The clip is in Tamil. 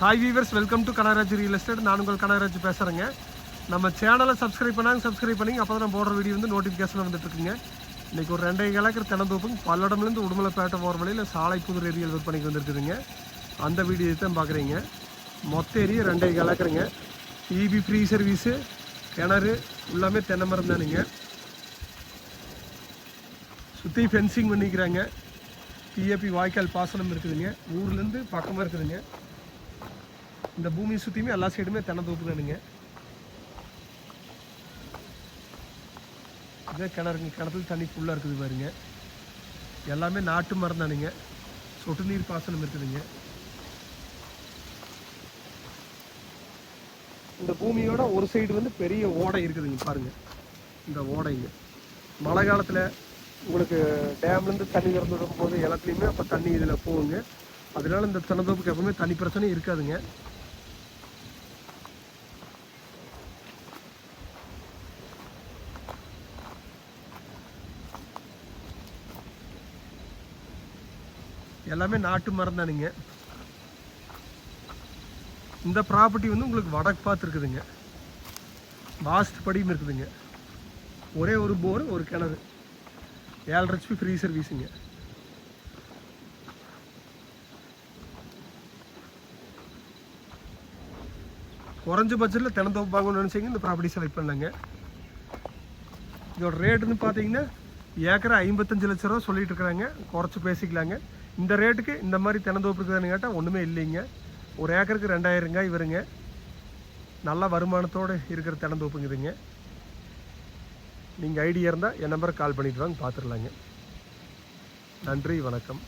Hi viewers, welcome to Kanagaraj real estate. நான் உங்கள் கனகராஜ் பேசுகிறேங்க. நம்ம சேனலை சப்ஸ்கிரைப் பண்ணி அப்போ தான் நம்ம போடுற வீடியோ வந்து நோட்டிஃபிகேஷன் வந்துட்டுருக்குங்க. இன்றைக்கி ஒரு 2 ஏக்கர் தென்னந்தோப்புங்க பல்லடம்லேருந்து உடுமலைப்பேட்டை போகிற வழியில் சாலைப்புதூர் ஏரியாவில் விற்பனைக்கு வந்துருக்குதுங்க. அந்த வீடியோ தான் பார்க்குறீங்க. மொத்த ஏரியா 2 ஏக்கருங்க. இபி ஃப்ரீ சர்வீஸு, கிணறு எல்லாமே தென்னை மரம் தானுங்க. சுற்றி ஃபென்சிங் பண்ணிக்கிறாங்க. பிஏபி வாய்க்கால் பாசனம் இருக்குதுங்க. ஊர்லேருந்து பக்கமாக இருக்குதுங்க. இந்த பூமியை சுற்றியுமே எல்லா சைடுமே தென்னந்தோப்பு தானுங்க. இதே கிணறுங்க, கிணத்துல தண்ணி ஃபுல்லாக இருக்குது பாருங்க. எல்லாமே நாட்டு மரம் தானுங்க. சொட்டு நீர் பாசனம் இருக்குதுங்க. இந்த பூமியோட ஒரு சைடு வந்து பெரிய ஓடை இருக்குதுங்க பாருங்க. இந்த ஓடைங்க மழை காலத்தில் உங்களுக்கு டேம்லேருந்து தண்ணி திறந்து விடும்போது எல்லாத்துலேயுமே அப்போ தண்ணி இதில் போகுங்க. அதனால இந்த தென்னந்தோப்புக்கு எப்பவுமே தண்ணி பிரச்சனை இருக்காதுங்க. எல்லாமே நாட்டு மரம் தானுங்க. இந்த ப்ராப்பர்ட்டி வந்து உங்களுக்கு வடக்கு பார்த்து இருக்குதுங்க. வாஸ்து படியும் இருக்குதுங்க. ஒரே ஒரு போர், ஒரு கிணறு, 7.5 HP ஃப்ரீ சர்வீஸுங்க. குறைஞ்ச பட்ஜெட்டில் தென்னந்தோப்பு வாங்கணும்னு நினச்சிங்க இந்த ப்ராப்பர்ட்டி செலக்ட் பண்ணலாங்க. இதோட ரேட்டுன்னு பார்த்தீங்கன்னா ஏக்கரை 55 லட்ச ரூபா சொல்லிட்டு இருக்கிறாங்க. குறைச்சி பேசிக்கலாங்க. இந்த ரேட்டுக்கு இந்த மாதிரி தென்னந்தோப்பு இருக்குதுன்னு கேட்டால் ஒன்றுமே இல்லைங்க. ஒரு ஏக்கருக்கு 2000 வருங்க. நல்ல வருமானத்தோடு இருக்கிற தென்னந்தோப்புங்குதுங்க. நீங்கள் ஐடியா இருந்தால் என் நம்பரை கால் பண்ணிட்டு வாங்க, பார்த்துடலாங்க. நன்றி, வணக்கம்.